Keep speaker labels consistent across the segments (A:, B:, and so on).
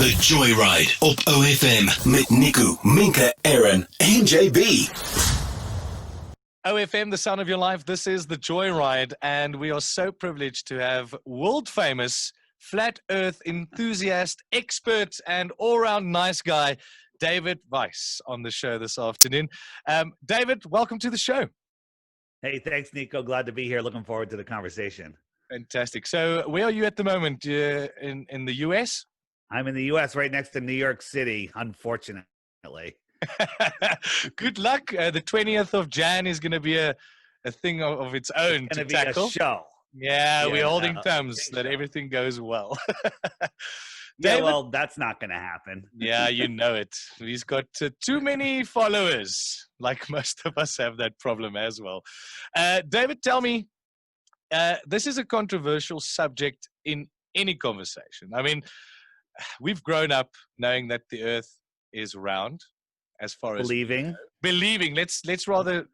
A: The Joyride op OFM met Nico, Minka, Aaron en JB.
B: OFM, the sound of your life. This is The Joyride, and we are so privileged to have world-famous flat earth enthusiast, expert, and all-round nice guy, David Weiss, on the show this afternoon. David, welcome to the show.
C: Hey, thanks, Nico. Glad to be here. Looking forward to the conversation.
B: Fantastic. So where are you at the moment? In the US?
C: I'm in the U.S. right next to New York City, unfortunately.
B: Good luck. The 20th of Jan is going to be a thing of its own to tackle.
C: A show.
B: Yeah, we're holding thumbs that everything goes well. David,
C: well, that's not going to happen.
B: Yeah, you know it. He's got too many followers, like most of us have that problem as well. David, tell me, this is a controversial subject in any conversation. I mean, we've grown up knowing that the earth is round, as far as believing. Let's rather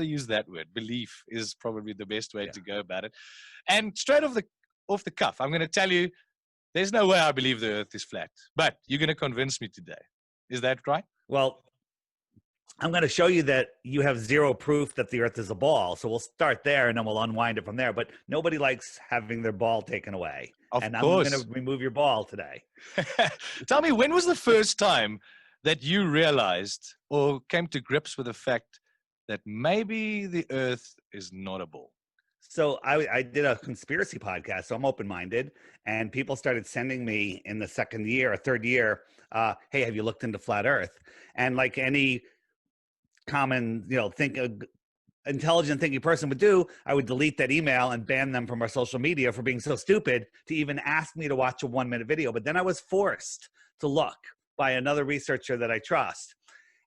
B: use that word. Belief is probably the best way to go about it. And straight off the cuff, I'm going to tell you, there's no way I believe the earth is flat. But you're going to convince me today. Is that right?
C: Well, I'm going to show you that you have zero proof that the earth is a ball. So we'll start there and then we'll unwind it from there. But nobody likes having their ball taken away.
B: Of
C: course. I'm going to remove your ball today.
B: Tell me, when was the first time that you realized or came to grips with the fact that maybe the earth is not a ball?
C: So I did a conspiracy podcast, so I'm open-minded, and people started sending me in the second year or third year, hey, have you looked into flat earth? And like any common, intelligent thinking person would do, I would delete that email and ban them from our social media for being so stupid to even ask me to watch a 1-minute video. But then I was forced to look by another researcher that I trust.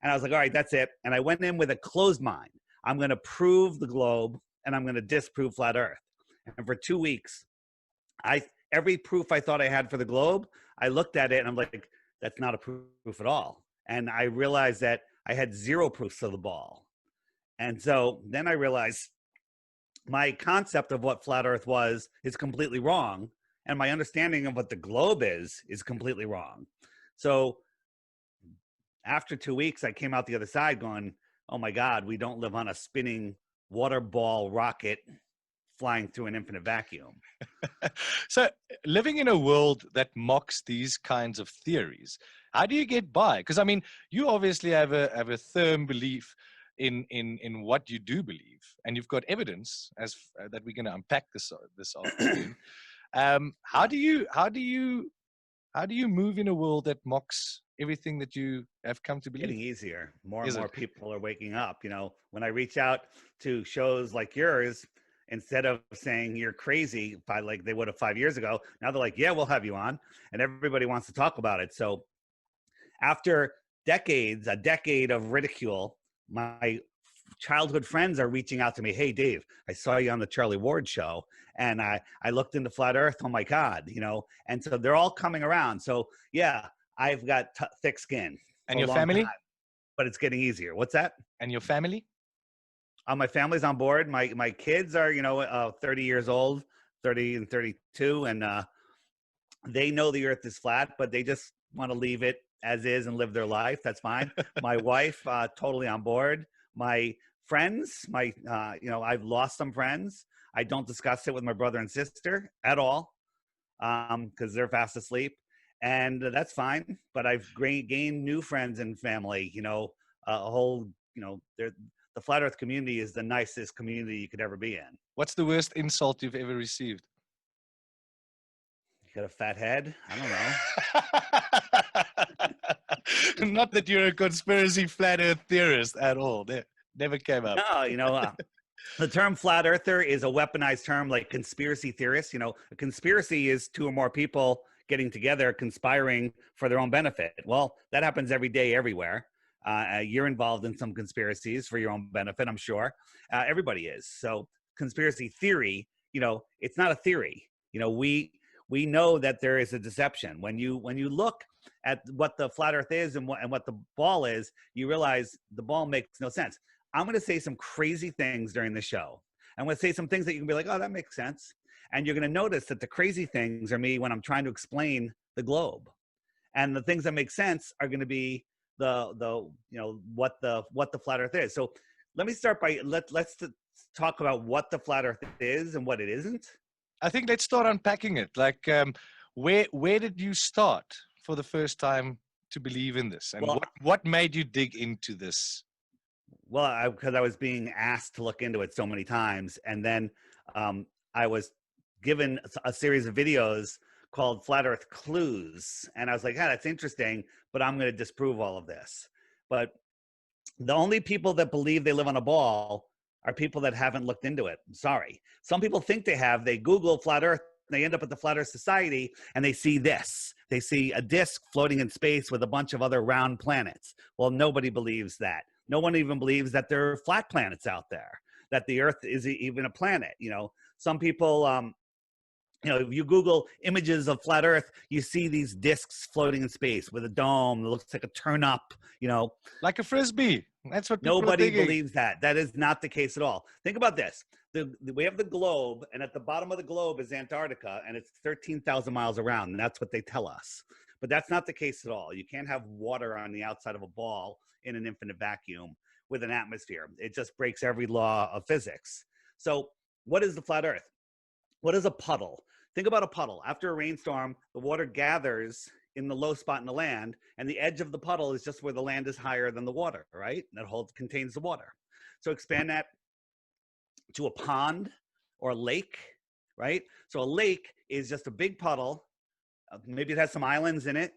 C: And I was like, all right, that's it. And I went in with a closed mind. I'm going to prove the globe and I'm going to disprove flat earth. And for 2 weeks, every proof I thought I had for the globe, I looked at it and I'm like, that's not a proof at all. And I realized that I had zero proofs of the ball. And so then I realized my concept of what flat earth was is completely wrong. And my understanding of what the globe is completely wrong. So after 2 weeks, I came out the other side going, oh my God, we don't live on a spinning water ball rocket flying through an infinite vacuum.
B: So living in a world that mocks these kinds of theories, how do you get by? Because I mean, you obviously have a firm belief in what you do believe, and you've got evidence that we're going to unpack this afternoon. How do you move in a world that mocks everything that you have come to believe?
C: Getting easier. More and more people are waking up. When I reach out to shows like yours, instead of saying you're crazy by like they would have 5 years ago, now they're like, yeah, we'll have you on. And everybody wants to talk about it. So after a decade of ridicule, my childhood friends are reaching out to me. Hey, Dave, I saw you on the Charlie Ward show and I looked into flat earth. Oh my God, and so they're all coming around. So yeah, I've got thick skin.
B: And your family?
C: But it's getting easier. What's that?
B: And your family?
C: My family's on board. My kids are, 30 years old, 30 and 32. And they know the earth is flat, but they just want to leave it as is and live their life. That's fine. My wife, totally on board. My friends, I've lost some friends. I don't discuss it with my brother and sister at all because they're fast asleep. And that's fine. But I've gained new friends and family, a whole, the flat earth community is the nicest community you could ever be in.
B: What's the worst insult you've ever received?
C: You got a fat head? I
B: don't know. Not that you're a conspiracy flat earth theorist at all. That never came up.
C: No, the term flat earther is a weaponized term like conspiracy theorist. A conspiracy is two or more people getting together, conspiring for their own benefit. Well, that happens every day, everywhere. You're involved in some conspiracies for your own benefit, I'm sure. Everybody is. So conspiracy theory, it's not a theory. We know that there is a deception. When you look at what the flat earth is and what the ball is, you realize the ball makes no sense. I'm going to say some crazy things during the show. I'm going to say some things that you can be like, oh, that makes sense. And you're going to notice that the crazy things are me when I'm trying to explain the globe. And the things that make sense are going to be what the flat Earth is. So let me start by let's talk about what the flat Earth is and what it isn't.
B: I think let's start unpacking it. Like, where did you start for the first time to believe in this, and what made you dig into this?
C: Well, because I was being asked to look into it so many times, and then I was given a series of videos called Flat Earth Clues, and I was like, that's interesting, but I'm going to disprove all of this. But the only people that believe they live on a ball are people that haven't looked into it. I'm sorry. Some people think they have. They Google Flat Earth, and they end up at the Flat Earth Society, and they see this. They see a disc floating in space with a bunch of other round planets. Well, nobody believes that. No one even believes that there are flat planets out there, that the Earth is even a planet. Some people, if you Google images of flat Earth, you see these discs floating in space with a dome that looks like a turn up,
B: Like a Frisbee. That's what people
C: Nobody
B: are thinking.
C: believes that. That is not the case at all. Think about this. We have the globe, and at the bottom of the globe is Antarctica, and it's 13,000 miles around, and that's what they tell us. But that's not the case at all. You can't have water on the outside of a ball in an infinite vacuum with an atmosphere. It just breaks every law of physics. So what is the flat Earth? What is a puddle? Think about a puddle. After a rainstorm, the water gathers in the low spot in the land, and the edge of the puddle is just where the land is higher than the water, right? That contains the water. So expand that to a pond or a lake, right? So a lake is just a big puddle. Maybe it has some islands in it,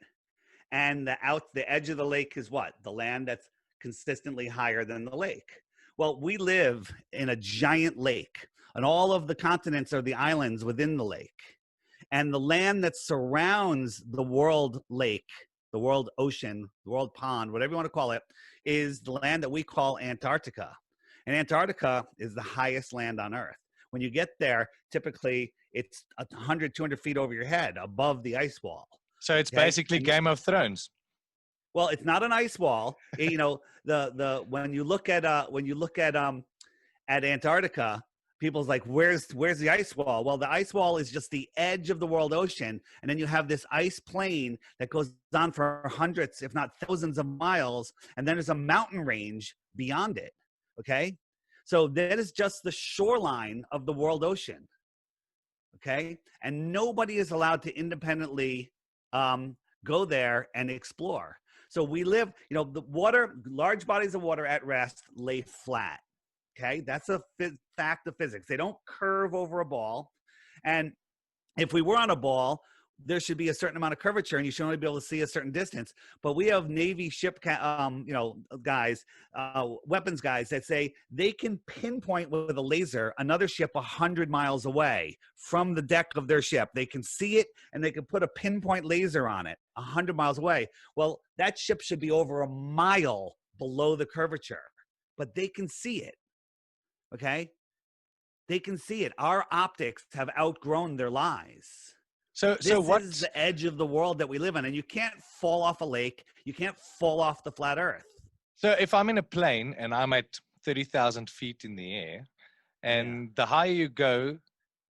C: and the edge of the lake is what? The land that's consistently higher than the lake. Well, we live in a giant lake, and all of the continents are the islands within the lake. And the land that surrounds the world lake, the world ocean, the world pond, whatever you want to call it, is the land that we call Antarctica. And Antarctica is the highest land on Earth. When you get there, typically it's 100, 200 feet over your head above the ice wall.
B: So it's basically Game of Thrones.
C: Well, it's not an ice wall. When you look at Antarctica, people's like, where's the ice wall? Well, the ice wall is just the edge of the world ocean, and then you have this ice plain that goes on for hundreds, if not thousands of miles, and then there's a mountain range beyond it. Okay, so that is just the shoreline of the world ocean. Okay, and nobody is allowed to independently go there and explore. So we live, the water, large bodies of water at rest lay flat. Okay, that's a fact of physics. They don't curve over a ball. And if we were on a ball, there should be a certain amount of curvature, and you should only be able to see a certain distance. But we have Navy ship, guys, weapons guys that say they can pinpoint with a laser another ship 100 miles away from the deck of their ship. They can see it, and they can put a pinpoint laser on it 100 miles away. Well, that ship should be over a mile below the curvature, but they can see it. Okay, they can see it. Our optics have outgrown their lies. So what is the edge of the world that we live in? And you can't fall off a lake. You can't fall off the flat Earth.
B: So if I'm in a plane and I'm at 30,000 feet in the air, and the higher you go,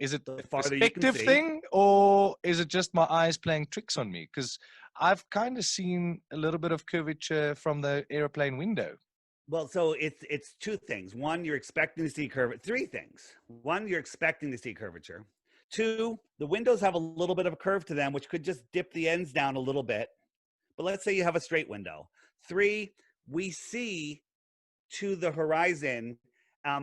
B: is it a perspective thing, or is it just my eyes playing tricks on me? Because I've kind of seen a little bit of curvature from the airplane window.
C: Well, so it's two things. One, you're expecting to see curvature. Three things. One, you're expecting to see curvature. Two, the windows have a little bit of a curve to them, which could just dip the ends down a little bit. But let's say you have a straight window. Three, we see to the horizon,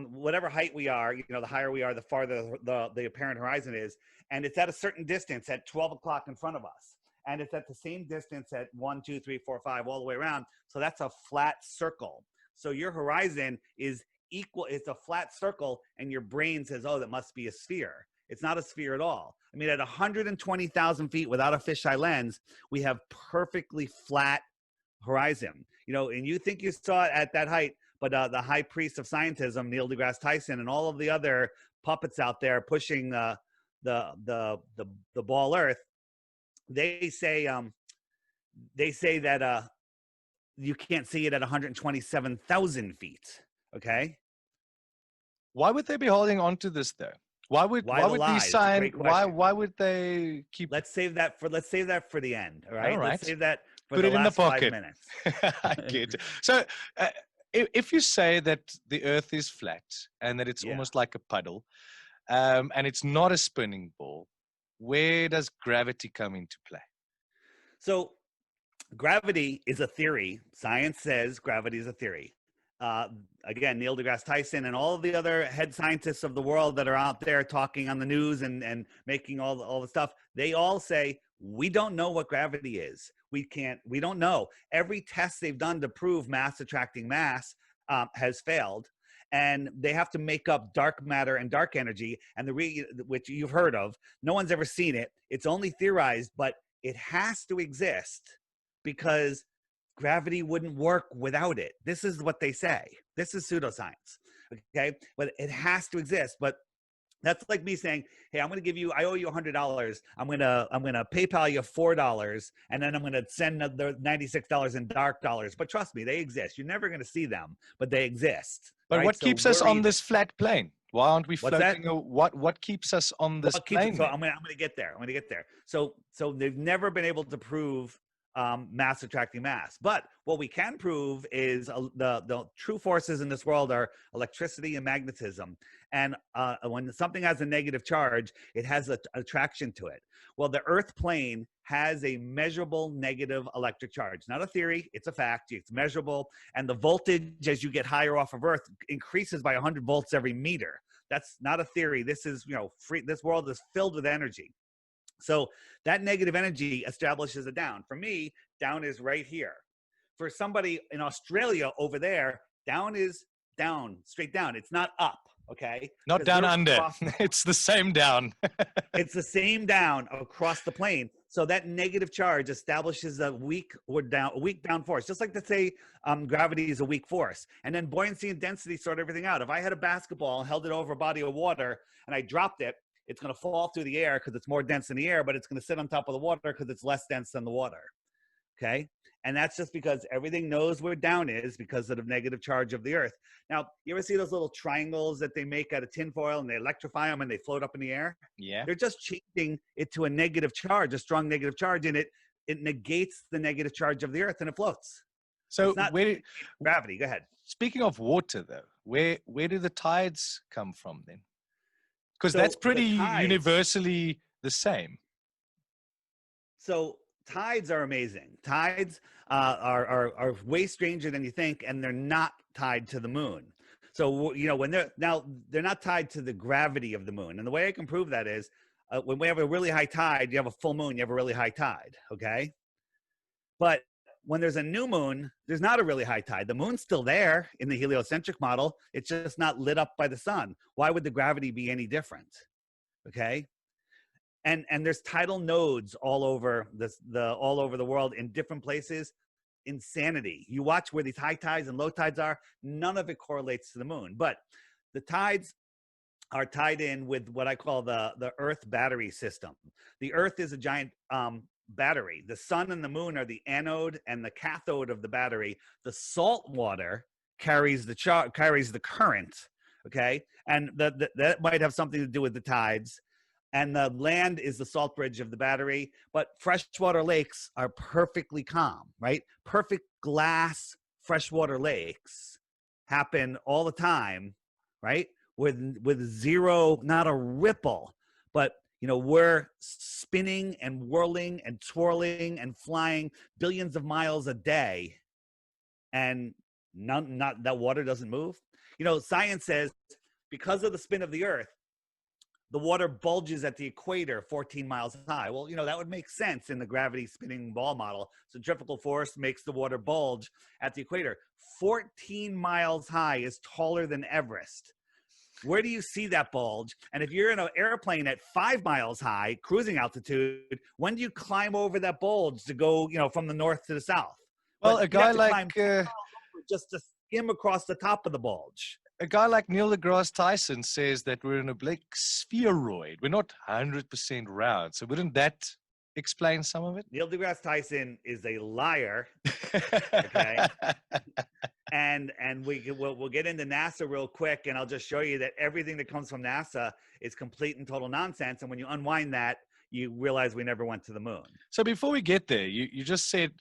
C: whatever height we are, the higher we are, the farther the apparent horizon is. And it's at a certain distance at 12 o'clock in front of us. And it's at the same distance at 1, 2, 3, 4, 5, all the way around. So that's a flat circle. So your horizon is equal. It's a flat circle, and your brain says, oh, that must be a sphere. It's not a sphere at all. I mean, at 120,000 feet without a fisheye lens, we have perfectly flat horizon. And you think you saw it at that height, but the high priest of scientism, Neil deGrasse Tyson, and all of the other puppets out there pushing the ball Earth, they say that you can't see it at 127,000 feet. Okay.
B: Why would they be holding on to this though? Why would
C: Why the
B: these
C: lies?
B: sign?
C: Great question.
B: Why would they keep?
C: Let's save that for the end. All right.
B: All
C: Let's
B: right.
C: save that for
B: Put
C: the
B: it in the
C: last 5
B: pocket.
C: minutes.
B: I get it. So, if you say that the Earth is flat and that it's
C: Yeah.
B: almost like a puddle, and it's not a spinning ball, where does gravity come into play?
C: So gravity is a theory. Science says gravity is a theory. Again, Neil deGrasse Tyson and all of the other head scientists of the world that are out there talking on the news and making all the stuff, they all say, we don't know what gravity is. We don't know. Every test they've done to prove mass attracting mass has failed. And they have to make up dark matter and dark energy, and which you've heard of. No one's ever seen it. It's only theorized, but it has to exist because gravity wouldn't work without it. This is what they say. This is pseudoscience. Okay. But it has to exist. But that's like me saying, hey, I owe you $100. I'm going to PayPal you $4, and then I'm going to send the $96 in dark dollars. But trust me, they exist. You're never going to see them, but they exist.
B: But
C: right?
B: what
C: So
B: keeps us on
C: either-
B: this flat plane? Why aren't we
C: What's that?
B: floating? What keeps us on this plane?
C: So I'm going to get there. So they've never been able to prove mass attracting mass. But what we can prove is the true forces in this world are electricity and magnetism. And when something has a negative charge, it has an attraction to it. Well, the Earth plane has a measurable negative electric charge. Not a theory, it's a fact. It's measurable. And the voltage as you get higher off of Earth increases by 100 volts every meter. That's not a theory. This is, free. This world is filled with energy. So that negative energy establishes a down. For me, down is right here. For somebody in Australia over there, down is down, straight down. It's not up, okay?
B: Not down under. It's the same down.
C: It's the same down across the plane. So that negative charge establishes a weak down force. Just like to say gravity is a weak force. And then buoyancy and density sort everything out. If I had a basketball and held it over a body of water and I dropped it, it's going to fall through the air because it's more dense in the air, but it's going to sit on top of the water because it's less dense than the water. Okay. And that's just because everything knows where down is because of the negative charge of the Earth. Now, you ever see those little triangles that they make out of tinfoil and they electrify them and they float up in the air?
B: Yeah.
C: They're just changing it to a negative charge, a strong negative charge, and it negates the negative charge of the Earth and it floats.
B: So
C: gravity. Go ahead.
B: Speaking of water, though, where do the tides come from then? Because
C: So
B: that's pretty
C: the tides-
B: universally the same.
C: So tides are amazing. Tides are way stranger than you think, and they're not tied to the moon. So when they're not tied to the gravity of the moon. And the way I can prove that is when we have a really high tide, you have a full moon, you have a really high tide. Okay, but when there's a new moon, there's not a really high tide. The moon's still there in the heliocentric model. It's just not lit up by the sun. Why would the gravity be any different? Okay. And there's tidal nodes all over all over the world in different places. Insanity. You watch where these high tides and low tides are. None of it correlates to the moon, but the tides are tied in with what I call the Earth battery system. The Earth is a giant battery. The sun and the moon are the anode and the cathode of the battery. The salt water carries the current. Okay, and that might have something to do with the tides. And the land is the salt bridge of the battery. But freshwater lakes are perfectly calm, right? Perfect glass freshwater lakes happen all the time, right? With zero, not a ripple, but we're spinning and whirling and twirling and flying billions of miles a day, and not that water doesn't move. Science says because of the spin of the Earth, the water bulges at the equator 14 miles high. Well, that would make sense in the gravity spinning ball model. Centrifugal force makes the water bulge at the equator. 14 miles high is taller than Everest. Where do you see that bulge? And if you're in an airplane at 5 miles high, cruising altitude, when do you climb over that bulge to go, from the north to the south?
B: Well, a guy like
C: just to skim across the top of the bulge.
B: A guy like Neil deGrasse Tyson says that we're in a black spheroid. We're not 100% round. So wouldn't that explain some of it?
C: Neil deGrasse Tyson is a liar. Okay. and we'll get into NASA real quick, and I'll just show you that everything that comes from NASA is complete and total nonsense. And when you unwind that, you realize we never went to the moon.
B: So before we get there, you just said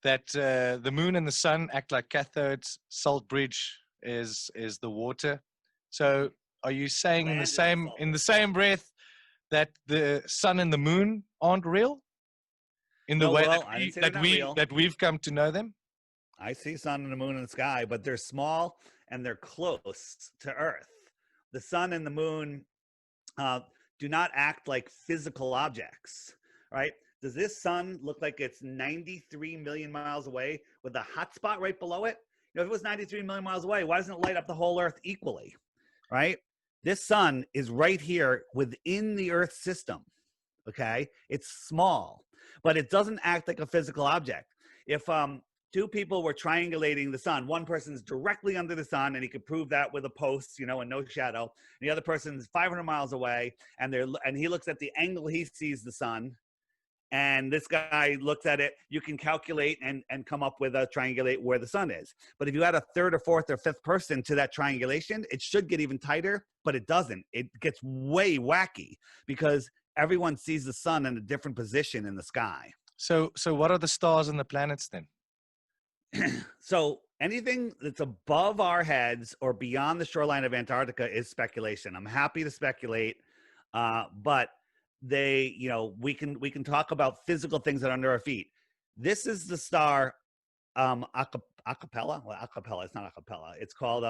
B: that the moon and the sun act like cathodes. Salt bridge is the water. So are you saying in the same breath that the sun and the moon aren't real in the way that we've come to know them?
C: I see sun and the moon in the sky, but they're small and they're close to Earth. The sun and the moon do not act like physical objects, right? Does this sun look like it's 93 million miles away with a hot spot right below it? You know, if it was 93 million miles away, why doesn't it light up the whole Earth equally, right? This sun is right here within the Earth system, okay? It's small, but it doesn't act like a physical object. If two people were triangulating the sun, one person's directly under the sun, and he could prove that with a post, you know, and no shadow. And the other person's 500 miles away, and he looks at the angle he sees the sun, and this guy looks at it. You can calculate and come up with a triangulate where the sun is. But if you add a third or fourth or fifth person to that triangulation, it should get even tighter, but it doesn't. It gets way wacky because everyone sees the sun in a different position in the sky.
B: So what are the stars and the planets then?
C: So anything that's above our heads or beyond the shoreline of Antarctica is speculation. I'm happy to speculate, but we can talk about physical things that are under our feet. This is the star acapella. Well, acapella, it's not acapella. It's called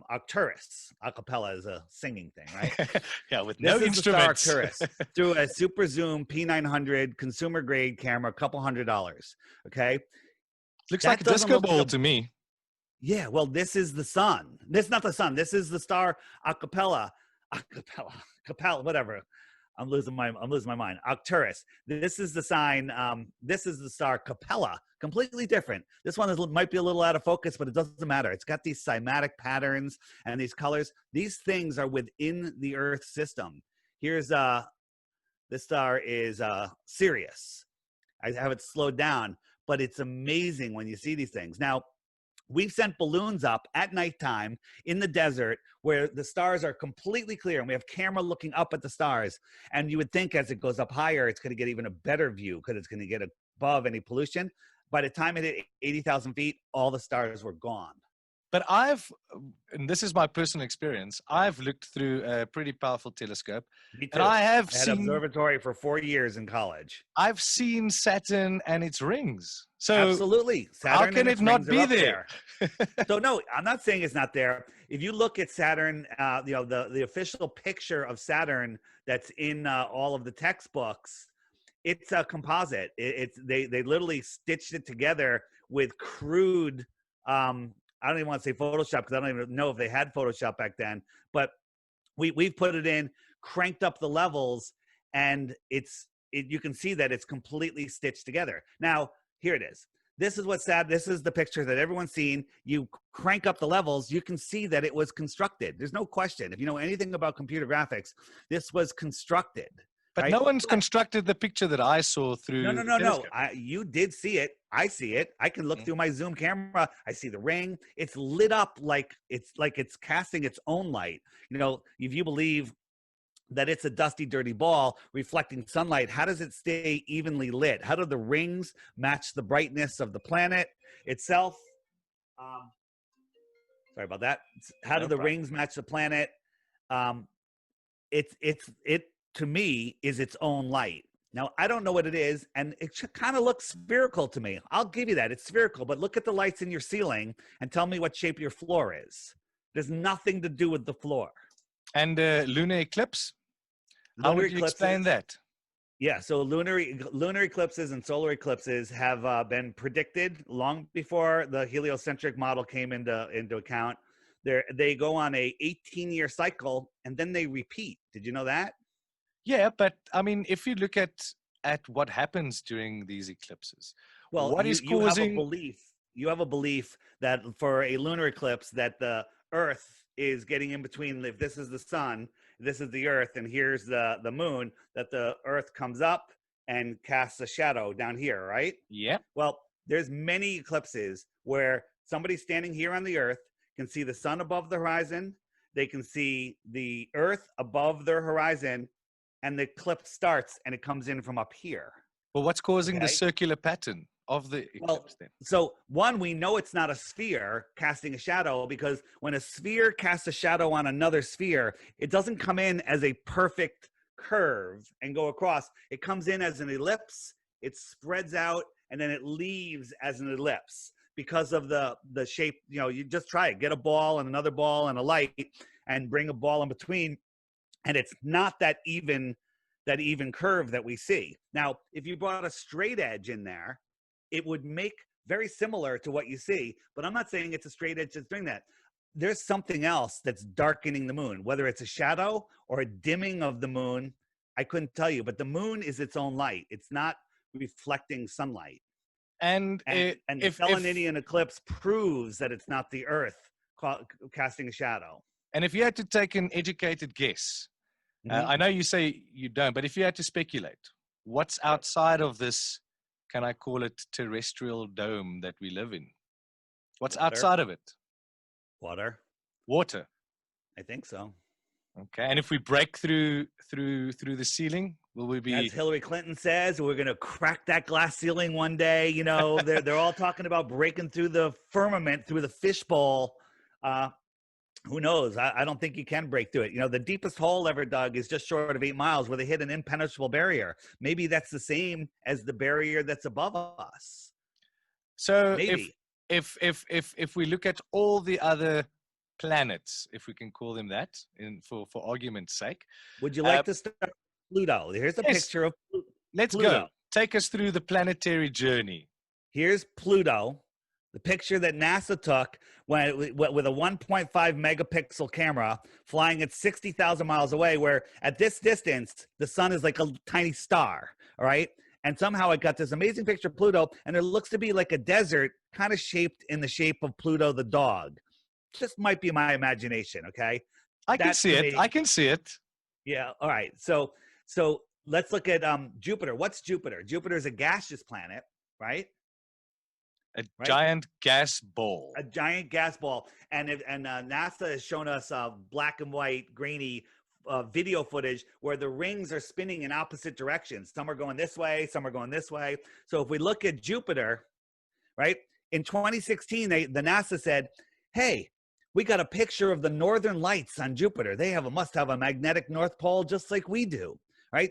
C: Arcturus. Acapella is a singing thing, right?
B: Yeah, with no instruments.
C: This is the star Arcturus through a super zoom P900 consumer grade camera, $200. Okay.
B: Looks like a disco ball to me.
C: Yeah, well, this is the sun. This is not the sun. This is the star acapella, whatever. I'm losing my mind. Arcturus. This is the sign. This is the star Capella. Completely different. This one might be a little out of focus, but it doesn't matter. It's got these cymatic patterns and these colors. These things are within the Earth system. Here's this star is Sirius. I have it slowed down, but it's amazing when you see these things. Now, we've sent balloons up at nighttime in the desert where the stars are completely clear, and we have camera looking up at the stars. And you would think as it goes up higher, it's going to get even a better view because it's going to get above any pollution. By the time it hit 80,000 feet, all the stars were gone.
B: But and this is my personal experience, I've looked through a pretty powerful telescope.
C: Me too.
B: And I
C: had observatory for 4 years in college.
B: I've seen Saturn and its rings. So
C: absolutely. Saturn,
B: how can it not be there?
C: So no, I'm not saying it's not there. If you look at Saturn, the official picture of Saturn that's in all of the textbooks, it's a composite. They literally stitched it together with crude. I don't even want to say Photoshop because I don't even know if they had Photoshop back then. But we've put it in, cranked up the levels, and you can see that it's completely stitched together. Now, here it is. This is what's sad. This is the picture that everyone's seen. You crank up the levels, you can see that it was constructed. There's no question. If you know anything about computer graphics, this was constructed.
B: But right? No one's constructed the picture that I saw through.
C: No. You did see it. I see it. I can look through my Zoom camera. I see the ring. It's lit up like it's casting its own light. You know, if you believe that it's a dusty, dirty ball reflecting sunlight, how does it stay evenly lit? How do the rings match the brightness of the planet itself? Sorry about that. How do the rings match the planet? It to me is its own light. Now, I don't know what it is, and it kind of looks spherical to me. I'll give you that. It's spherical, but look at the lights in your ceiling and tell me what shape your floor is. There's nothing to do with the floor.
B: And lunar eclipse? How would you explain that?
C: Yeah, so lunar eclipses and solar eclipses have been predicted long before the heliocentric model came into account. They go on a 18-year cycle, and then they repeat. Did you know that?
B: Yeah, but I mean, if you look at what happens during these eclipses,
C: well,
B: what is causing?
C: You have a belief that for a lunar eclipse, that the Earth is getting in between. If this is the sun, this is the Earth, and here's the moon. That the Earth comes up and casts a shadow down here, right?
B: Yeah.
C: Well, there's many eclipses where somebody standing here on the earth can see the sun above the horizon. They can see the earth above their horizon, and the eclipse starts and it comes in from up here.
B: Well, what's causing the
C: Okay.
B: circular pattern of the eclipse then?
C: So one, we know it's not a sphere casting a shadow, because when a sphere casts a shadow on another sphere, it doesn't come in as a perfect curve and go across. It comes in as an ellipse, it spreads out, and then it leaves as an ellipse because of the shape. You know, you just try it. Get a ball and another ball and a light and bring a ball in between, and it's not that even curve that we see. Now, if you brought a straight edge in there, it would make very similar to what you see, but I'm not saying it's a straight edge that's doing that. There's something else that's darkening the moon, whether it's a shadow or a dimming of the moon. I couldn't tell you, but the moon is its own light. It's not reflecting sunlight.
B: And
C: the
B: if
C: Selenian eclipse proves that it's not the earth casting a shadow.
B: and if you had to take an educated guess, I know you say you don't, but if you had to speculate, what's outside of this, can I call it terrestrial dome that we live in? What's
C: Water.
B: outside of it?
C: Water.
B: Water.
C: I think so.
B: Okay. And if we break through the ceiling, will we be?
C: As Hillary Clinton says, we're going to crack that glass ceiling one day. You know, they're all talking about breaking through the firmament, through the fishbowl. Who knows? I don't think you can break through it. You know, the deepest hole ever dug is just short of 8 miles, where they hit an impenetrable barrier. Maybe that's the same as the barrier that's above us.
B: So
C: maybe
B: if we look at all the other planets, if we can call them that, for argument's sake,
C: would you like to start with Pluto? Here's a picture of Pluto.
B: Let's go. Take us through the planetary journey.
C: Here's Pluto. The picture that NASA took with a 1.5 megapixel camera flying at 60,000 miles away, where at this distance, the sun is like a tiny star, all right? And somehow it got this amazing picture of Pluto, and there looks to be like a desert kind of shaped in the shape of Pluto the dog. Just might be my imagination, okay?
B: I can see it. I can see it.
C: Yeah, all right. So let's look at Jupiter. What's Jupiter? Jupiter is a gaseous planet, right?
B: Giant gas ball.
C: A giant gas ball. And NASA has shown us black and white, grainy video footage where the rings are spinning in opposite directions. Some are going this way, some are going this way. So if we look at Jupiter, right, in 2016, the NASA said, hey, we got a picture of the northern lights on Jupiter. They must have a magnetic North Pole just like we do, right?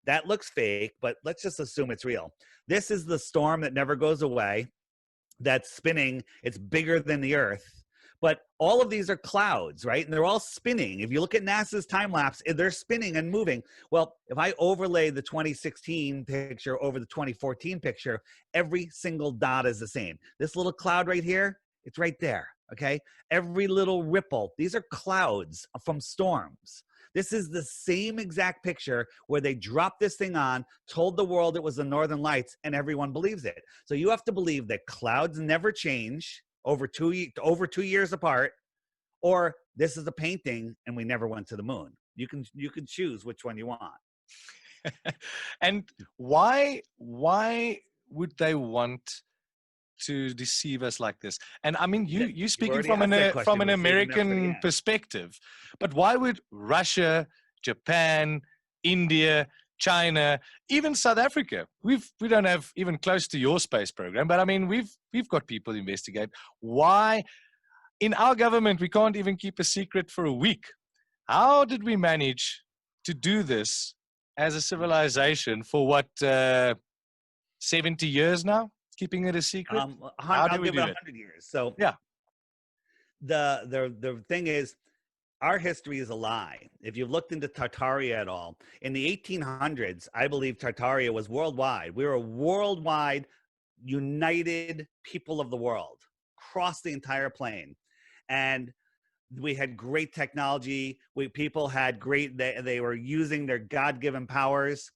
C: That looks fake, but let's just assume it's real. This is the storm that never goes away, that's spinning. It's bigger than the Earth. But all of these are clouds, right? And they're all spinning. If you look at NASA's time lapse, they're spinning and moving. Well, if I overlay the 2016 picture over the 2014 picture, every single dot is the same. This little cloud right here, it's right there, okay? Every little ripple, these are clouds from storms. This is the same exact picture where they dropped this thing on, told the world it was the Northern Lights, and everyone believes it. So you have to believe that clouds never change over 2 years apart, or this is a painting and we never went to the moon. You can choose which one you want.
B: And why would they want to deceive us like this? And I mean, you speaking from an American perspective, but why would Russia, Japan, India, China, even South Africa, we don't have even close to your space program, but I mean, we've got people investigate why in our government we can't even keep a secret for a week. How did we manage to do this as a civilization for what 70 years now? Keeping it a secret?
C: How do we do it? 100 years. So
B: yeah,
C: the thing is, our history is a lie. If you've looked into Tartaria at all, in the 1800s, I believe Tartaria was worldwide. We were a worldwide, united people of the world, across the entire plane, and we had great technology. People had great. They were using their God-given powers,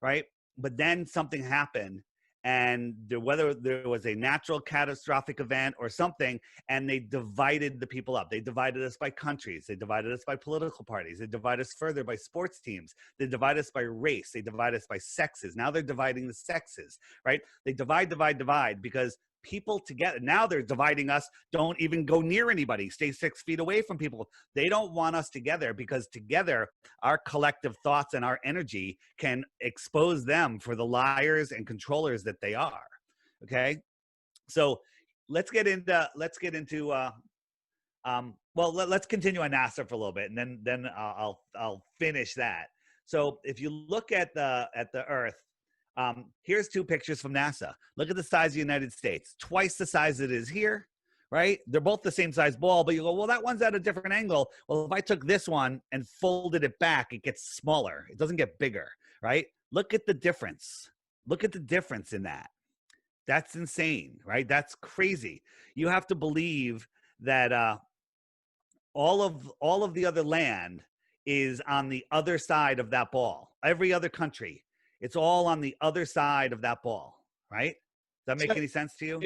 C: right? But then something happened. And whether there was a natural catastrophic event or something, and they divided the people up. They divided us by countries. They divided us by political parties. They divided us further by sports teams. They divided us by race. They divided us by sexes. Now they're dividing the sexes, right? They divide because people together. Now they're dividing us. Don't even go near anybody. Stay 6 feet away from people. They don't want us together, because together our collective thoughts and our energy can expose them for the liars and controllers that they are. Okay, so let's get into let's continue on NASA for a little bit, and then I'll finish that. So if you look at the Earth, here's 2 pictures from NASA. Look at the size of the United States, twice the size it is here, right? They're both the same size ball, but you go, well, that one's at a different angle. Well, if I took this one and folded it back, it gets smaller. It doesn't get bigger, right? Look at the difference. Look at the difference in that. That's insane, right? That's crazy. You have to believe that all of the other land is on the other side of that ball. Every other country, it's all on the other side of that ball, right? Does that make any sense to you?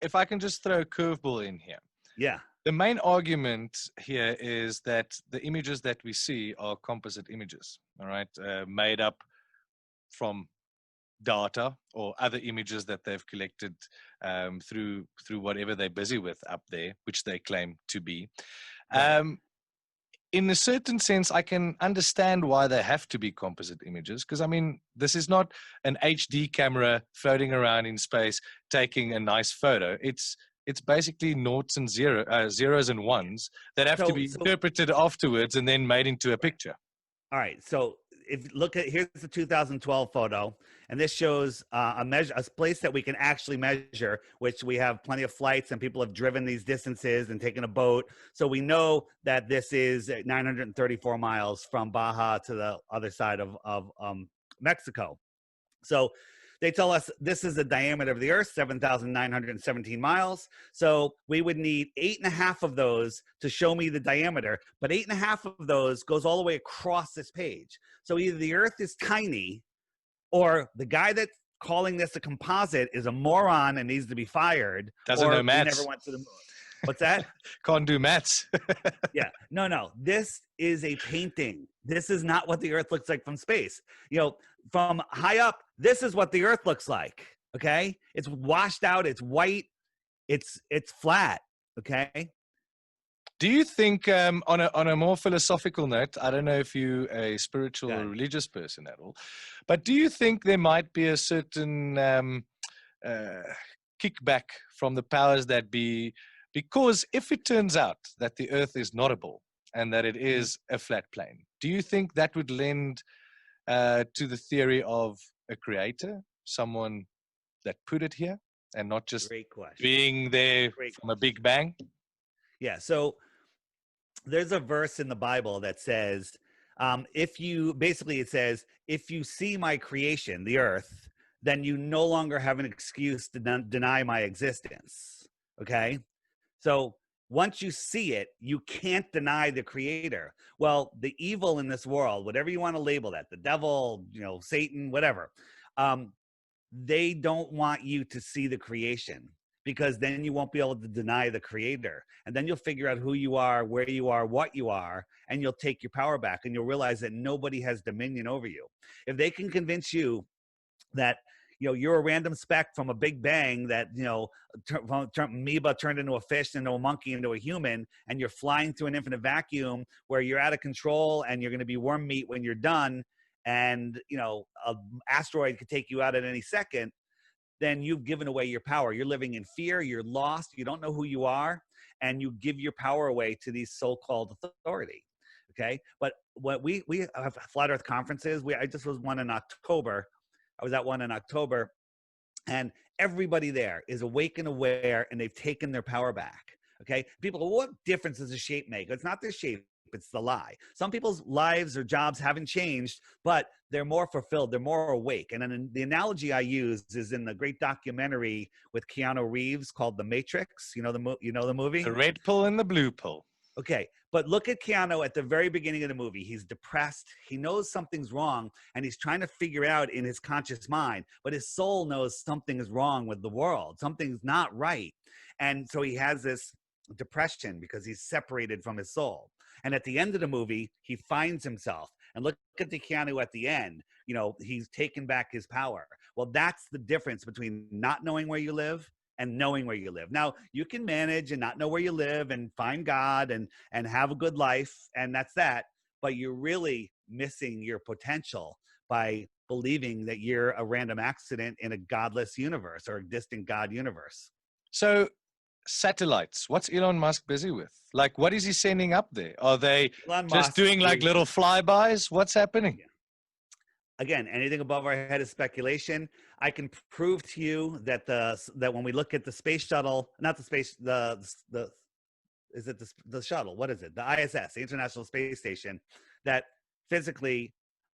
B: If I can just throw a curveball in here.
C: Yeah.
B: The main argument here is that the images that we see are composite images, all right, made up from data or other images that they've collected through whatever they're busy with up there, which they claim to be. In a certain sense, I can understand why they have to be composite images, because, I mean, this is not an HD camera floating around in space taking a nice photo. It's basically noughts and zeros and ones that have to be interpreted afterwards and then made into a picture.
C: All right. So if you look at, here's the 2012 photo, and this shows a place that we can actually measure, which we have plenty of flights and people have driven these distances and taken a boat. So we know that this is 934 miles from Baja to the other side of Mexico. So they tell us this is the diameter of the Earth, 7,917 miles. So we would need 8.5 of those to show me the diameter, but 8.5 of those goes all the way across this page. So either the Earth is tiny, or the guy that's calling this a composite is a moron and needs to be fired.
B: Doesn't know maths.
C: He never went to the moon. What's that?
B: Can't do maths.
C: Yeah. No. This is a painting. This is not what the Earth looks like from space. You know, from high up, this is what the Earth looks like. Okay. It's washed out. It's white. It's flat. Okay.
B: Do you think, on a more philosophical note, I don't know if you're a spiritual or religious person at all, but do you think there might be a certain kickback from the powers that be? Because if it turns out that the Earth is not a ball and that it is a flat plane, do you think that would lend to the theory of a creator, someone that put it here and not just being there from a big bang?
C: Yeah, so there's a verse in the Bible that says, it says, if you see my creation, the Earth, then you no longer have an excuse to deny my existence. Okay? So once you see it, you can't deny the creator. Well, the evil in this world, whatever you want to label that, the devil, Satan, whatever, they don't want you to see the creation, because then you won't be able to deny the creator. And then you'll figure out who you are, where you are, what you are, and you'll take your power back, and you'll realize that nobody has dominion over you. If they can convince you that you're a random speck from a big bang, that amoeba turned into a fish, into a monkey, into a human, and you're flying through an infinite vacuum where you're out of control and you're going to be worm meat when you're done, and an asteroid could take you out at any second, then you've given away your power. You're living in fear, you're lost, you don't know who you are, and you give your power away to these so-called authority. Okay, but what we have flat Earth conferences. I just was one in October. I was at one in October, and everybody there is awake and aware, and they've taken their power back. Okay, people go, what difference does the shape make? It's not the shape, it's the lie. Some people's lives or jobs haven't changed, but they're more fulfilled, they're more awake. And then the analogy I use is in the great documentary with Keanu Reeves called The Matrix. You know the movie?
B: The red pill and the blue pill.
C: Okay, but look at Keanu at the very beginning of the movie. He's depressed. He knows something's wrong, and he's trying to figure out in his conscious mind, but his soul knows something is wrong with the world. Something's not right. And so he has this depression because he's separated from his soul. And at the end of the movie, he finds himself. And look at the Keanu at the end. He's taken back his power. Well, that's the difference between not knowing where you live and knowing where you live. Now, you can manage and not know where you live and find God and have a good life, and that's that. But you're really missing your potential by believing that you're a random accident in a godless universe or a distant God universe.
B: So satellites, what's Elon Musk busy with? Like, what is he sending up there? Are they
C: Elon
B: just
C: Musk
B: doing like
C: is,
B: little flybys? What's happening?
C: again, anything above our head is speculation. I can prove to you that that when we look at the space shuttle, not the space, the is it the shuttle? What is it? The ISS, the International Space Station, that physically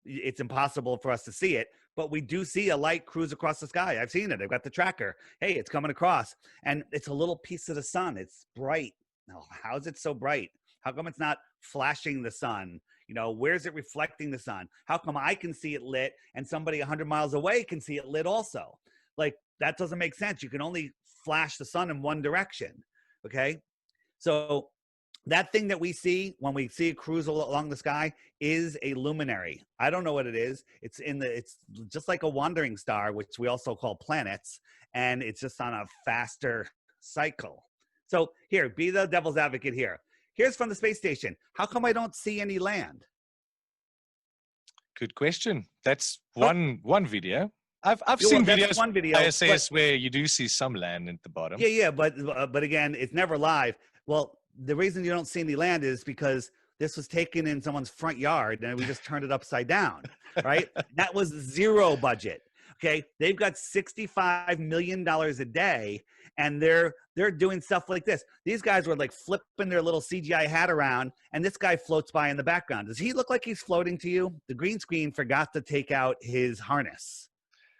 C: it's impossible for us to see it, but we do see a light cruise across the sky. I've seen it. I've got the tracker. Hey, it's coming across, and it's a little piece of the sun. It's bright. Now, how is it so bright? How come it's not flashing the sun? You know, where's it reflecting the sun? How come I can see it lit and somebody 100 miles away can see it lit also? Like, that doesn't make sense. You can only flash the sun in one direction, okay? So that thing that we see when we see a cruise along the sky is a luminary. I don't know what it is. It's just like a wandering star, which we also call planets, and it's just on a faster cycle. So here, be the devil's advocate here. Here's from the space station. How come I don't see any land?
B: Good question. That's one video. I've seen videos
C: one video,
B: ISS where you do see some land at the bottom.
C: Yeah, but again, it's never live. Well, the reason you don't see any land is because this was taken in someone's front yard and we just turned it upside down, right? That was zero budget. Okay, they've got $65 million a day, and they're doing stuff like this. These guys were like flipping their little CGI hat around, and this guy floats by in the background. Does he look like he's floating to you? The green screen forgot to take out his harness,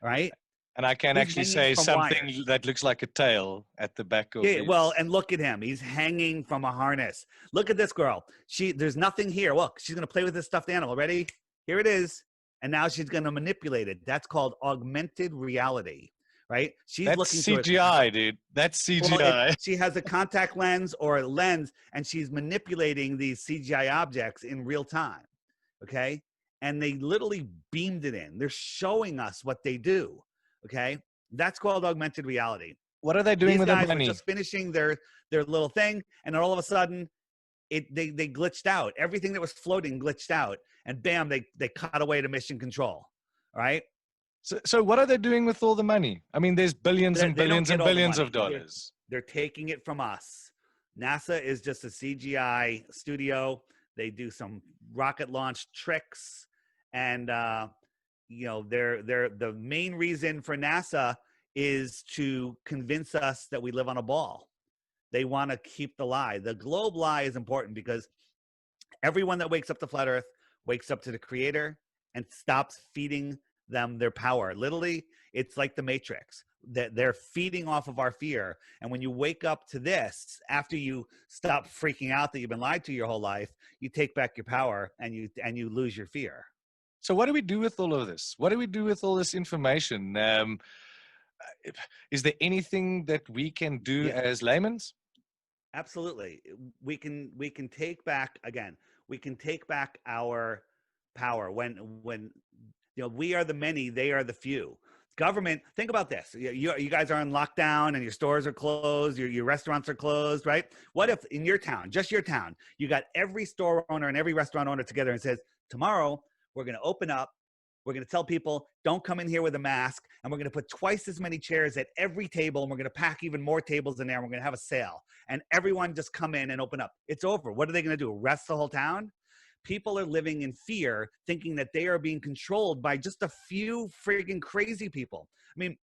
C: right?
B: And I can actually say something
C: wires
B: that looks like a tail at the back of
C: it. Well, and look at him. He's hanging from a harness. Look at this girl. There's nothing here. Look, she's going to play with this stuffed animal. Ready? Here it is. And now she's going to manipulate it. That's called augmented reality, right?
B: That's looking CGI, dude. That's CGI.
C: Well, she has a contact lens or a lens, and she's manipulating these CGI objects in real time, okay? And they literally beamed it in. They're showing us what they do, okay? That's called augmented reality.
B: What are they doing with the money?
C: These guys were just finishing their little thing, and then all of a sudden, they glitched out. Everything that was floating glitched out, and bam, they cut away to mission control. All right.
B: So what are they doing with all the money? I mean, there's billions and billions and billions of dollars.
C: They're taking it from us. NASA is just a CGI studio. They do some rocket launch tricks, and you know, the main reason for NASA is to convince us that we live on a ball. They want to keep the lie. The globe lie is important because everyone that wakes up to flat Earth wakes up to the creator and stops feeding them their power. Literally, it's like the Matrix. They're feeding off of our fear. And when you wake up to this, after you stop freaking out that you've been lied to your whole life, you take back your power and you lose your fear.
B: So what do we do with all of this? What do we do with all this information? Is there anything that we can do as laymen?
C: Absolutely. We can take back, again, we can take back our power when you know, we are the many, they are the few. Government, think about this. You guys are on lockdown and your stores are closed, your restaurants are closed, right? What if in your town, just your town, you got every store owner and every restaurant owner together and says, tomorrow we're going to open up. We're going to tell people, don't come in here with a mask, and we're going to put twice as many chairs at every table, and we're going to pack even more tables in there, and we're going to have a sale. And everyone just come in and open up. It's over. What are they going to do, arrest the whole town? People are living in fear, thinking that they are being controlled by just a few freaking crazy people. I mean,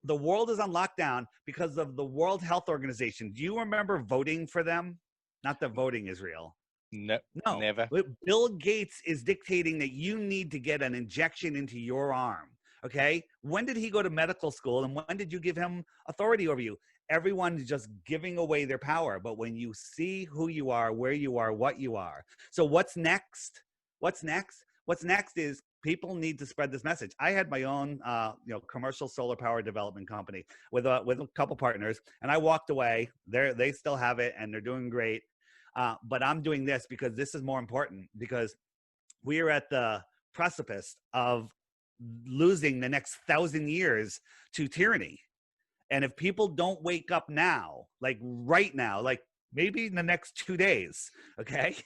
C: the world is on lockdown because of the World Health Organization. Do you remember voting for them? Not that voting is real.
B: No, never.
C: Bill Gates is dictating that you need to get an injection into your arm. Okay. When did he go to medical school, and when did you give him authority over you? Everyone's just giving away their power. But when you see who you are, where you are, what you are. So what's next? What's next? What's next is people need to spread this message. I had my own, commercial solar power development company with a couple partners, and I walked away. They still have it, and they're doing great. But I'm doing this because this is more important, because we are at the precipice of losing the next 1,000 years to tyranny. And if people don't wake up now, like right now, like maybe in the next 2 days, okay,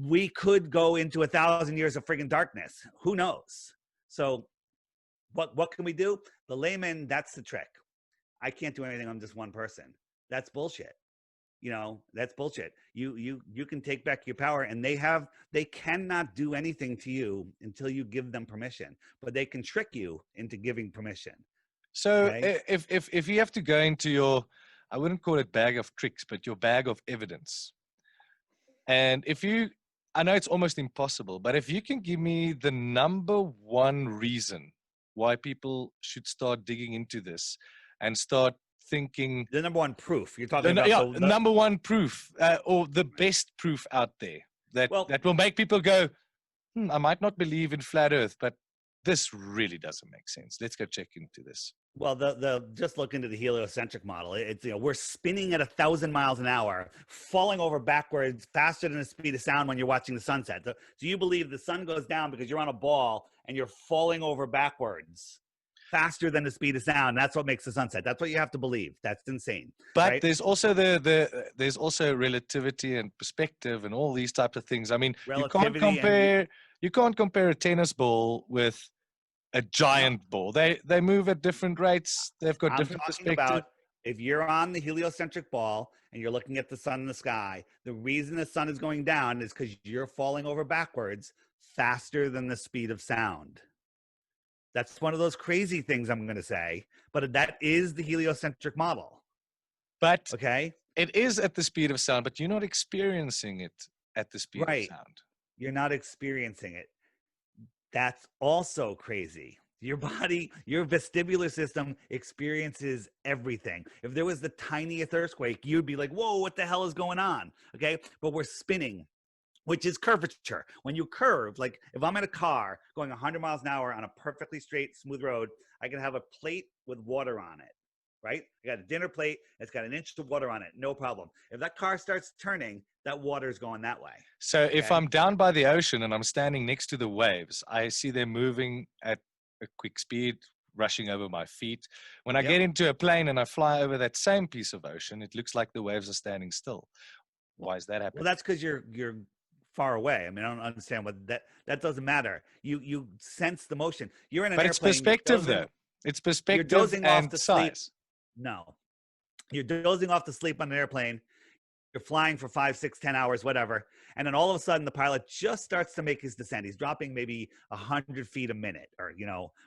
C: we could go into 1,000 years of friggin' darkness. Who knows? So what can we do? The layman, that's the trick. I can't do anything. I'm just one person. That's bullshit. That's bullshit. You can take back your power, and they cannot do anything to you until you give them permission, but they can trick you into giving permission.
B: So
C: Okay?
B: if you have to go into your, I wouldn't call it bag of tricks, but your bag of evidence. And I know it's almost impossible, but if you can give me the number one reason why people should start digging into this and start thinking.
C: The number one proof. You're talking about the
B: number one proof, or the best proof out there that will make people go, I might not believe in flat Earth, but this really doesn't make sense. Let's go check into this.
C: Well, the just look into the heliocentric model. It's we're spinning at 1,000 miles an hour, falling over backwards faster than the speed of sound when you're watching the sunset. So, do you believe the sun goes down because you're on a ball and you're falling over backwards faster than the speed of sound? That's what makes the sunset. That's what you have to believe. That's insane.
B: But
C: right?
B: there's also there's also relativity and perspective and all these types of things. I mean, you can't compare a tennis ball with a giant ball. They move at different rates. They've got different perspectives.
C: If you're on the heliocentric ball and you're looking at the sun in the sky, the reason the sun is going down is because you're falling over backwards faster than the speed of sound. That's one of those crazy things I'm going to say, but that is the heliocentric model.
B: But
C: okay,
B: it is at the speed of sound, but you're not experiencing it at the speed of sound.
C: You're not experiencing it. That's also crazy. Your body, your vestibular system experiences everything. If there was the tiniest earthquake, you'd be like, whoa, what the hell is going on? Okay, but we're spinning, which is curvature. When you curve, like if I'm in a car going 100 miles an hour on a perfectly straight, smooth road, I can have a plate with water on it, right? I got a dinner plate, it's got an inch of water on it, no problem. If that car starts turning, that water is going that way.
B: So if I'm down by the ocean and I'm standing next to the waves, I see them moving at a quick speed, rushing over my feet. When I get into a plane and I fly over that same piece of ocean, it looks like the waves are standing still. Why is that happening?
C: Well, that's because you're far away. I mean, I don't understand what that doesn't matter. You sense the motion. You're in an airplane.
B: But it's perspective, though. It's perspective.
C: You're dozing
B: and
C: off to
B: size.
C: sleep. No, you're dozing off to sleep on an airplane. You're flying for 5, 6, 10 hours, whatever. And then all of a sudden the pilot just starts to make his descent. He's dropping maybe 100 feet a minute or,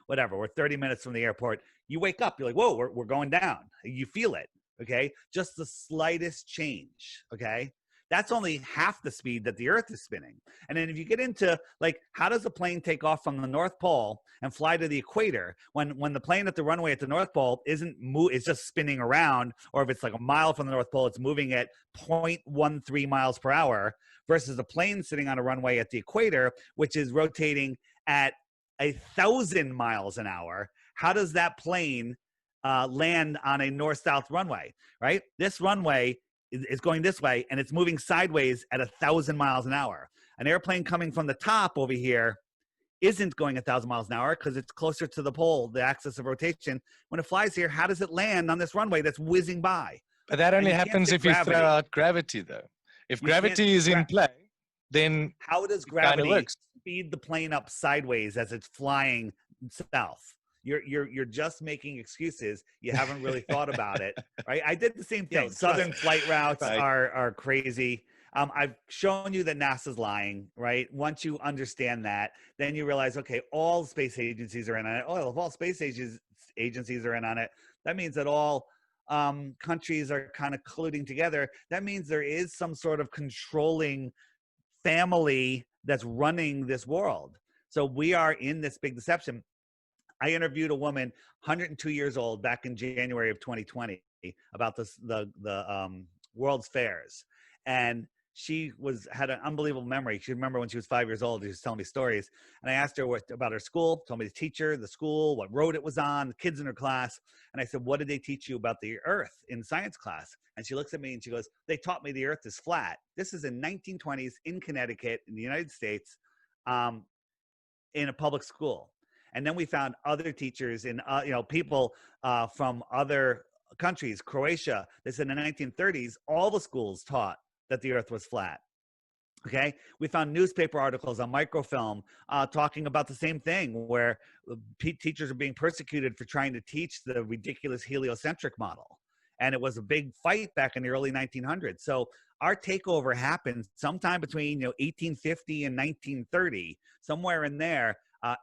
C: whatever. We're 30 minutes from the airport. You wake up, you're like, whoa, we're going down. You feel it. Okay. Just the slightest change. Okay. That's only half the speed that the Earth is spinning. And then if you get into like, how does a plane take off from the North Pole and fly to the equator when the plane at the runway at the North Pole it's just spinning around, or if it's like a mile from the North Pole, it's moving at 0.13 miles per hour versus a plane sitting on a runway at the equator, which is rotating at 1,000 miles an hour. How does that plane land on a north-south runway, right? This runway is going this way and it's moving sideways at 1,000 miles an hour. An airplane coming from the top over here isn't going 1,000 miles an hour because it's closer to the pole, the axis of rotation. When it flies here, how does it land on this runway that's whizzing by?
B: But that only happens if you throw out gravity, though. If gravity is in play, then
C: how does gravity speed the plane up sideways as it's flying south? You're just making excuses. You haven't really thought about it, right? I did the same thing. Southern flight routes are crazy. I've shown you that NASA's lying, right? Once you understand that, then you realize, okay, all space agencies are in on it. Oh, if all space agencies are in on it, that means that all countries are kind of colluding together. That means there is some sort of controlling family that's running this world. So we are in this big deception. I interviewed a woman, 102 years old, back in January of 2020 about the World's Fairs. And she had an unbelievable memory. She remembered when she was 5 years old, she was telling me stories. And I asked her about her school, told me the teacher, the school, what road it was on, the kids in her class. And I said, what did they teach you about the Earth in science class? And she looks at me and she goes, they taught me the Earth is flat. This is in 1920s in Connecticut in the United States in a public school. And then we found other teachers in, people from other countries, Croatia. They said in the 1930s, all the schools taught that the earth was flat. Okay. We found newspaper articles on microfilm talking about the same thing, where teachers are being persecuted for trying to teach the ridiculous heliocentric model. And it was a big fight back in the early 1900s. So our takeover happened sometime between 1850 and 1930. Somewhere in there,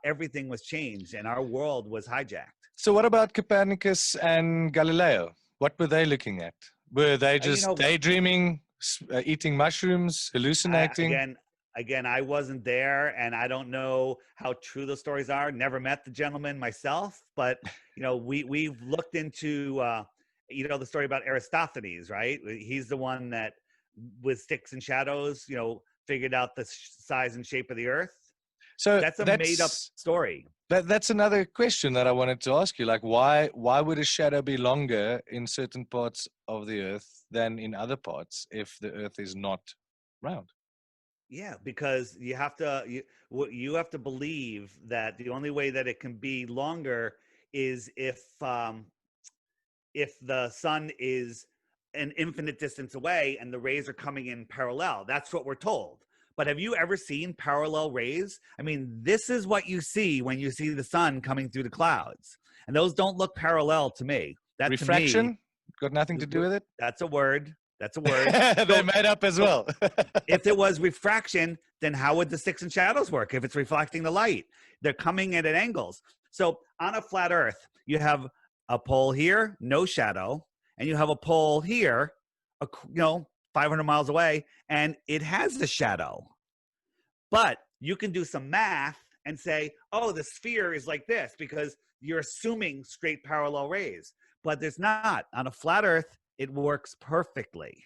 C: everything was changed and our world was hijacked.
B: So what about Copernicus and Galileo? What were they looking at? Were they just daydreaming, eating mushrooms, hallucinating?
C: Again, I wasn't there, and I don't know how true those stories are. Never met the gentleman myself, but we've looked into the story about Aristophanes, right? He's the one that with sticks and shadows, figured out the size and shape of the earth. So that's a made up story.
B: That's another question that I wanted to ask you. Like, why would a shadow be longer in certain parts of the earth than in other parts if the earth is not round?
C: Yeah, because you have to believe that the only way that it can be longer is if the sun is an infinite distance away and the rays are coming in parallel. That's what we're told. But have you ever seen parallel rays? I mean, this is what you see when you see the sun coming through the clouds. And those don't look parallel to me. That
B: refraction?
C: To me,
B: got nothing to do with it?
C: That's a word. That's a word.
B: They're made up as well.
C: If it was refraction, then how would the sticks and shadows work if it's reflecting the light? They're coming in at angles. So on a flat earth, you have a pole here, no shadow, and you have a pole here, 500 miles away, and it has a shadow. But you can do some math and say, oh, the sphere is like this because you're assuming straight parallel rays. But there's not. On a flat earth, it works perfectly.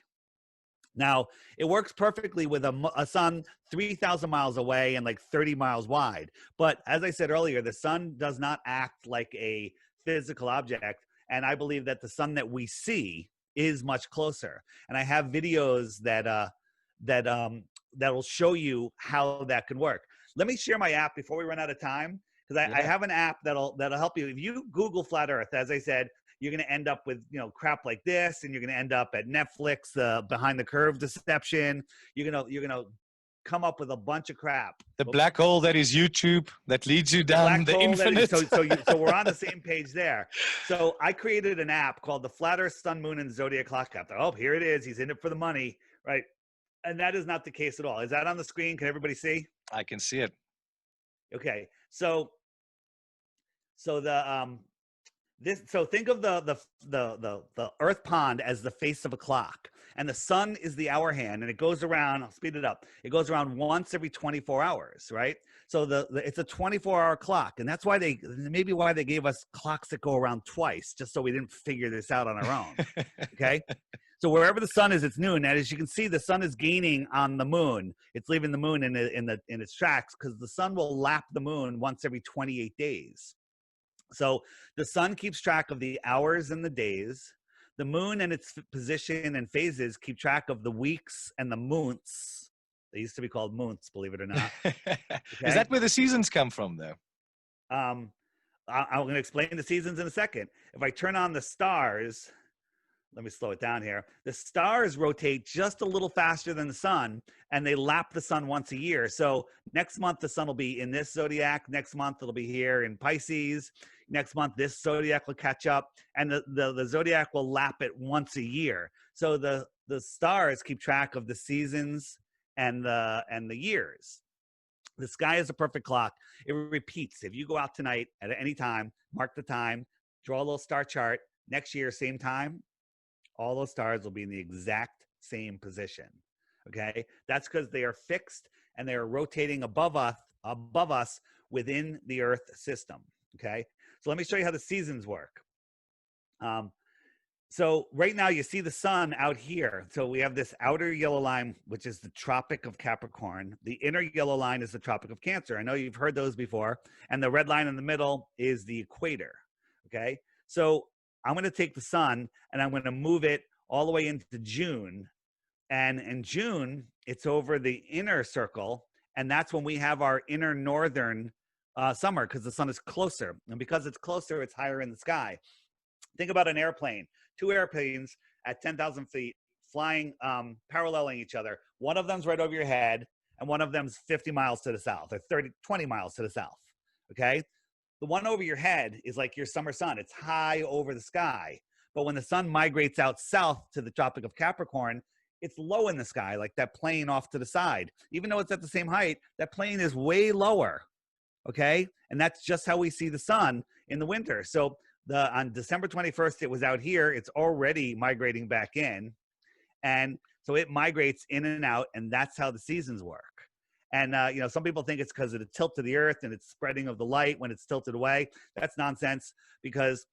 C: Now, it works perfectly with a sun 3,000 miles away and like 30 miles wide. But as I said earlier, the sun does not act like a physical object. And I believe that the sun that we see is much closer. And I have videos that will show you how that can work. Let me share my app before we run out of time, because I have an app that'll help you. If you Google flat Earth, as I said, you're going to end up with crap like this, and you're going to end up at Netflix, behind the curve deception. You're gonna come up with a bunch of crap.
B: The black hole that is YouTube that leads you down the infinite.
C: So we're on the same page there. So I created an app called the Flat Earth, Sun, Moon, and Zodiac Clock app. Oh, here it is. He's in it for the money, right? And that is not the case at all. Is that on the screen? Can everybody see?
B: I can see it.
C: Okay. So think of the Earth pond as the face of a clock, and the sun is the hour hand, and it goes around. I'll speed it up. It goes around once every 24 hours, right? So it's a 24-hour clock, and that's why they gave us clocks that go around twice, just so we didn't figure this out on our own. Okay. So wherever the sun is, it's noon. And as you can see, the sun is gaining on the moon. It's leaving the moon in its tracks, because the sun will lap the moon once every 28 days. So the sun keeps track of the hours and the days. The moon and its position and phases keep track of the weeks and the months. They used to be called months, believe it or not. Okay?
B: Is that where the seasons come from, though?
C: I'm going to explain the seasons in a second. If I turn on the stars, let me slow it down here. The stars rotate just a little faster than the sun, and they lap the sun once a year. So next month, the sun will be in this zodiac. Next month, it'll be here in Pisces. Next month, this zodiac will catch up, and the zodiac will lap it once a year. So the stars keep track of the seasons and the years. The sky is a perfect clock. It repeats. If you go out tonight at any time, mark the time, draw a little star chart. Next year, same time, all those stars will be in the exact same position. Okay, that's because they are fixed and they are rotating above us within the Earth system. Okay, so let me show you how the seasons work. So right now you see the sun out here. So we have this outer yellow line, which is the Tropic of Capricorn. The inner yellow line is the Tropic of Cancer. I know you've heard those before. And the red line in the middle is the equator. Okay, so I'm going to take the sun and I'm going to move it all the way into June. And in June, it's over the inner circle. And that's when we have our inner northern summer because the sun is closer. And because it's closer, it's higher in the sky. Think about an airplane, two airplanes at 10,000 feet flying, paralleling each other. One of them's right over your head, and one of them's 50 miles to the south, or 20 miles to the south, okay? The one over your head is like your summer sun. It's high over the sky. But when the sun migrates out south to the Tropic of Capricorn, it's low in the sky, like that plane off to the side. Even though it's at the same height, that plane is way lower, okay? And that's just how we see the sun in the winter. So on December 21st, it was out here. It's already migrating back in. And so it migrates in and out, and that's how the seasons work. And, some people think it's because of the tilt of the earth and its spreading of the light when it's tilted away. That's nonsense, because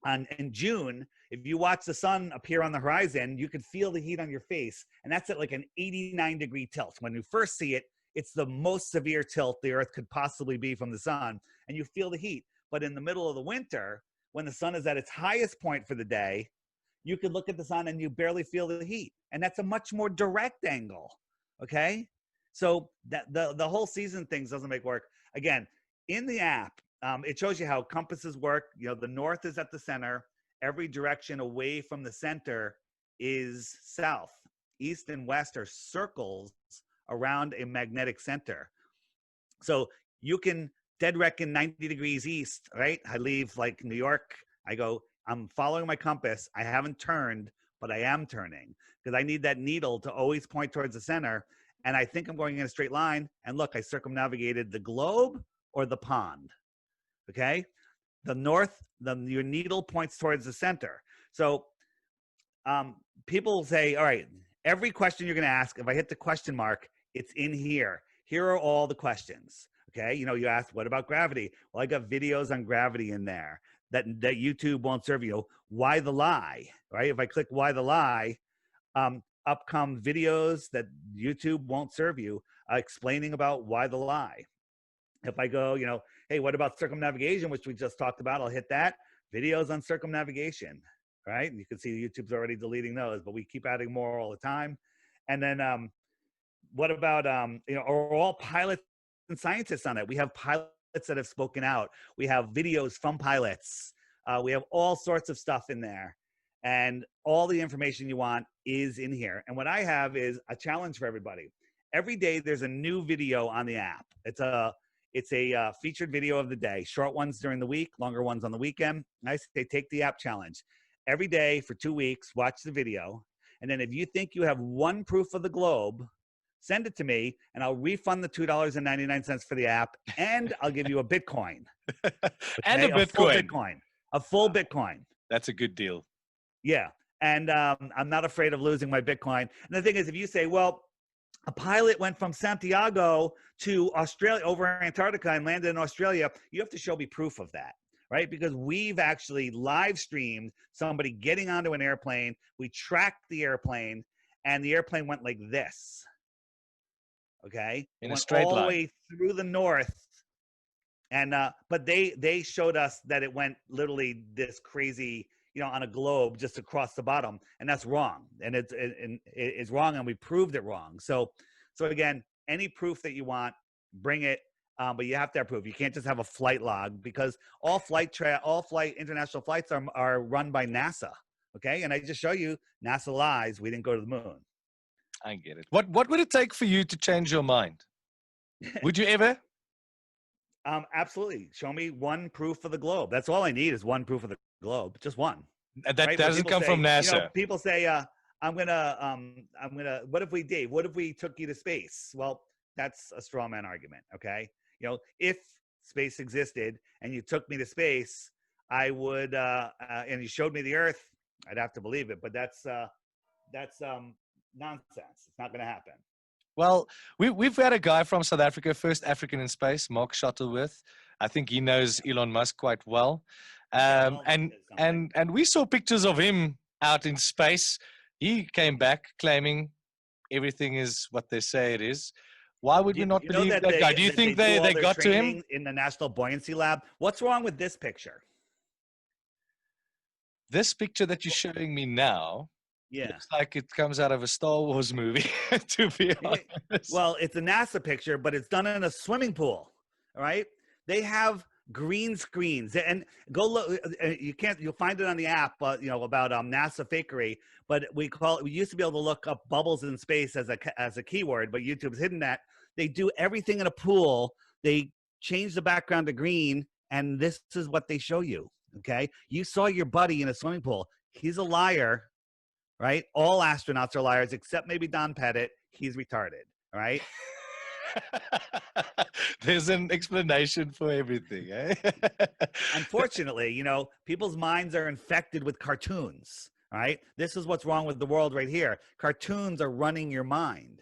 C: in June, if you watch the sun appear on the horizon, you can feel the heat on your face. And that's at like an 89-degree tilt. When you first see it, it's the most severe tilt the earth could possibly be from the sun, and you feel the heat. But in the middle of the winter, when the sun is at its highest point for the day, you could look at the sun and you barely feel the heat. And that's a much more direct angle, okay? So that the whole season things doesn't make work. Again, in the app, it shows you how compasses work. The north is at the center. Every direction away from the center is south. East and west are circles around a magnetic center. So you can dead reckon 90 degrees east, right? I leave like New York. I go, I'm following my compass. I haven't turned, but I am turning because I need that needle to always point towards the center. And I think I'm going in a straight line. And look, I circumnavigated the globe or the pond. Okay. The north, your needle points towards the center. So people say, all right, every question you're going to ask, if I hit the question mark, it's in here. Here are all the questions. Okay. You asked, what about gravity? Well, I got videos on gravity in there that YouTube won't serve you. Why the lie, right? If I click why the lie, up come videos that YouTube won't serve you, explaining about why the lie. If I go, hey, what about circumnavigation, which we just talked about? I'll hit that. Videos on circumnavigation, right? And you can see YouTube's already deleting those, but we keep adding more all the time. And then what about, are all pilots and scientists on it? We have pilots that have spoken out. We have videos from pilots. We have all sorts of stuff in there. And all the information you want is in here. And what I have is a challenge for everybody. Every day there's a new video on the app. It's a featured video of the day. Short ones during the week, longer ones on the weekend. And I say take the app challenge. Every day for 2 weeks, watch the video. And then if you think you have one proof of the globe, send it to me, and I'll refund the $2.99 for the app, and I'll give you a Bitcoin.
B: And a Bitcoin.
C: A full Bitcoin.
B: That's a good deal.
C: Yeah. And I'm not afraid of losing my Bitcoin. And the thing is, if you say, well, a pilot went from Santiago to Australia, over Antarctica, and landed in Australia, you have to show me proof of that, right? Because we've actually live streamed somebody getting onto an airplane. We tracked the airplane, and the airplane went like this. Okay,
B: in a straight line,
C: all the way through the north, and but they showed us that it went literally this crazy, on a globe just across the bottom, and that's wrong, and it's wrong, and we proved it wrong. So again, any proof that you want, bring it, but you have to have proof. You can't just have a flight log, because all international flights are run by NASA. Okay, and I just show you NASA lies. We didn't go to the moon.
B: I get it. What would it take for you to change your mind? Would you ever?
C: Absolutely. Show me one proof of the globe. That's all I need is one proof of the globe. Just one.
B: That right? Doesn't come from NASA.
C: People say, I'm gonna. What if we, Dave? What if we took you to space? Well, that's a straw man argument. Okay. If space existed and you took me to space, I would, and you showed me the Earth, I'd have to believe it. But that's nonsense. It's not going to happen.
B: Well, we've got a guy from South Africa, first African in space, Mark Shuttleworth. I think he knows Elon Musk quite well. And we saw pictures of him out in space. He came back claiming everything is what they say it is. Why would we not believe that guy? Do you think they got to him?
C: In the National Buoyancy Lab? What's wrong with this picture?
B: This picture that you're showing me now, looks like it comes out of a Star Wars movie, to be honest.
C: Well, it's a NASA picture, but it's done in a swimming pool, all right? They have green screens, and go look. You'll find it on the app, about NASA fakery. But we used to be able to look up bubbles in space as a keyword, but YouTube's hidden that. They do everything in a pool. They change the background to green, and this is what they show you. Okay, you saw your buddy in a swimming pool. He's a liar, right? All astronauts are liars, except maybe Don Pettit. He's retarded, right?
B: There's an explanation for everything, eh?
C: Unfortunately, people's minds are infected with cartoons, right? This is what's wrong with the world right here. Cartoons are running your mind.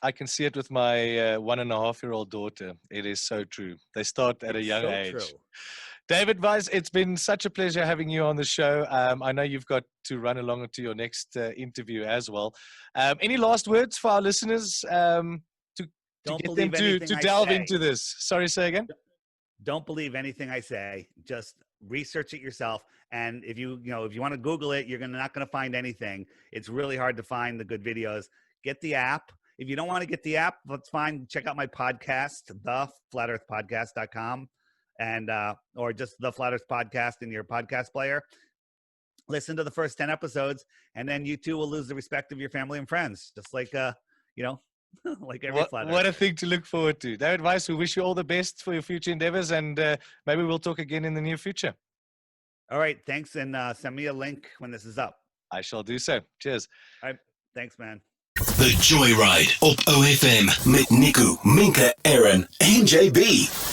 B: I can see it with my 1.5-year-old daughter. It is so true. They start at a young age. True. David Weiss, it's been such a pleasure having you on the show. I know you've got to run along to your next interview as well. Any last words for our listeners to get them to delve into this? Sorry, say again?
C: Don't believe anything I say. Just research it yourself. And if you want to Google it, you're not going to find anything. It's really hard to find the good videos. Get the app. If you don't want to get the app, that's fine. Check out my podcast, theflatearthpodcast.com. And or just the Flat Earth Podcast in your podcast player. Listen to the first 10 episodes, and then you too will lose the respect of your family and friends, just like like every Flat Earth.
B: What a thing to look forward to. David Weiss, we wish you all the best for your future endeavors, and maybe we'll talk again in the near future.
C: All right, thanks, and send me a link when this is up.
B: I shall do so. Cheers.
C: All right, thanks, man.
A: The Joyride op OFM met Nico, Minke, Aaron en JB.